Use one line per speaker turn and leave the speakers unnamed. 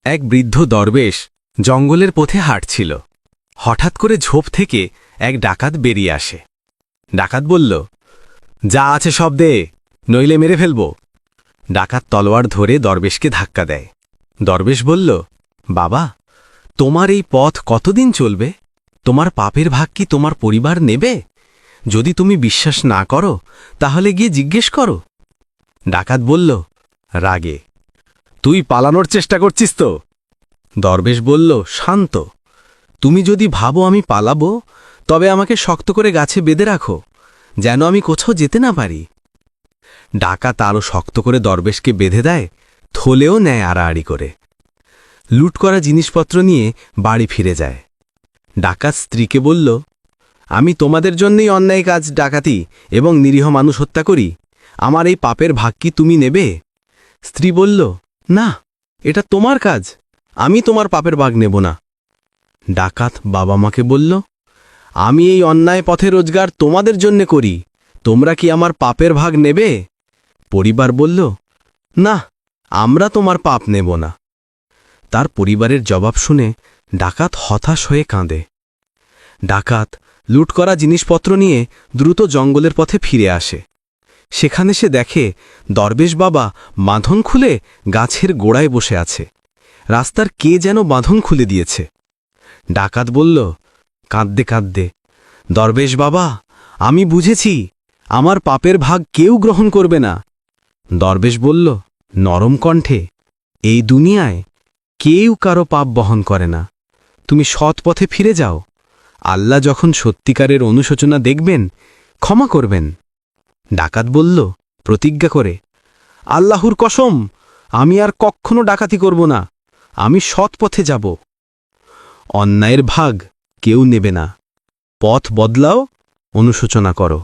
এক বৃদ্ধ দরবেশ জঙ্গলের পথে হাঁটছিল। হঠাৎ করে ঝোপ থেকে এক ডাকাত বেরিয়ে আসে। ডাকাত বলল, যা আছে সব দে, নইলে মেরে ফেলব। ডাকাত তলোয়ার ধরে দরবেশকে ধাক্কা দেয়। দরবেশ বলল, বাবা, তোমার এই পথ কতদিন চলবে? তোমার পাপের ভাগ কি তোমার পরিবার নেবে? যদি তুমি বিশ্বাস না করো তাহলে গিয়ে জিজ্ঞেস করো। ডাকাত বলল রাগে, তুই পালানোর চেষ্টা করছিস তো? দরবেশ বলল, শান্ত, তুমি যদি ভাবো আমি পালাবো তবে আমাকে শক্ত করে গাছে বেঁধে রাখো, যেন আমি কোথাও যেতে না পারি। ডাকাত আরও শক্ত করে দরবেশকে বেঁধে দেয়, থলেও নেয় আড়াআড়ি করে। লুট করা জিনিসপত্র নিয়ে বাড়ি ফিরে যায়। ডাকাত স্ত্রীকে বলল, আমি তোমাদের জন্যই অন্যায় কাজ, ডাকাতি এবং নিরীহ মানুষ হত্যা করি। আমার এই পাপের ভাগ কি তুমি নেবে? স্ত্রী বলল, না, এটা তোমার কাজ, আমি তোমার পাপের ভাগ নেব না। ডাকাত বাবা মাকে বলল, আমি এই অন্যায় পথে রোজগার তোমাদের জন্যে করি, তোমরা কি আমার পাপের ভাগ নেবে? পরিবার বলল, না, আমরা তোমার পাপ নেব না। তার পরিবারের জবাব শুনে ডাকাত হতাশ হয়ে কাঁদে। ডাকাত লুট করা জিনিসপত্র নিয়ে দ্রুত জঙ্গলের পথে ফিরে আসে। সেখানে সে দেখে দরবেশ বাবা বাঁধন খুলে গাছের গোড়ায় বসে আছে। রাস্তার কে যেন বাঁধন খুলে দিয়েছে। ডাকাত বলল কাঁদতে কাঁদতে, দরবেশ বাবা, আমি বুঝেছি, আমার পাপের ভাগ কেউ গ্রহণ করবে না। দরবেশ বলল নরম কণ্ঠে, এই দুনিয়ায় কেউ কারো পাপ বহন করে না, তুমি সৎ পথে ফিরে যাও। আল্লাহ যখন সত্যিকারের অনুশোচনা দেখবেন, ক্ষমা করবেন। ডাকাত বলল প্রতিজ্ঞা করে, আল্লাহর কসম, আমি আর কখনো ডাকাতি করব না, আমি সৎ পথে যাব। অন্যায়ের ভাগ কেউ নেবে না, পথ বদলাও, অনুশোচনা করো।